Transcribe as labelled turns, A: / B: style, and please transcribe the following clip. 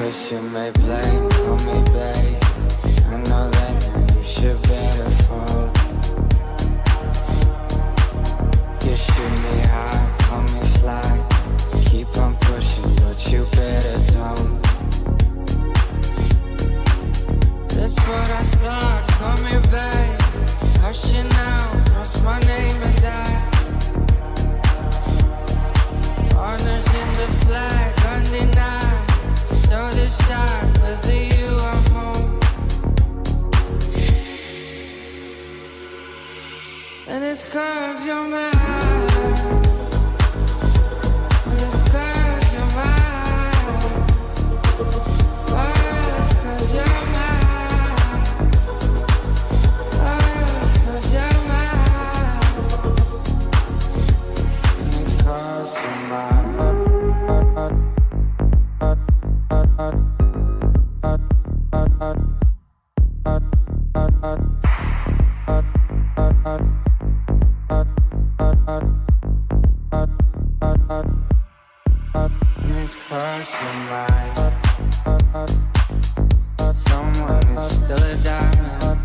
A: 'cause you may blame, call me babe. I know that now you should better fall. You shoot me high, call me fly. Keep on pushing, but you better don't. That's what I thought, call me babe. Hush it now, cross my name and die. Honors in the flag, undenied. So decide whether you are home. And it's 'cause you're mine. And it's 'cause you're mine. Oh, it's 'cause you're mine. Oh, it's 'cause you're mine. And it's 'cause you're mine. It's 'cause you're mine. Someone is still a diamond.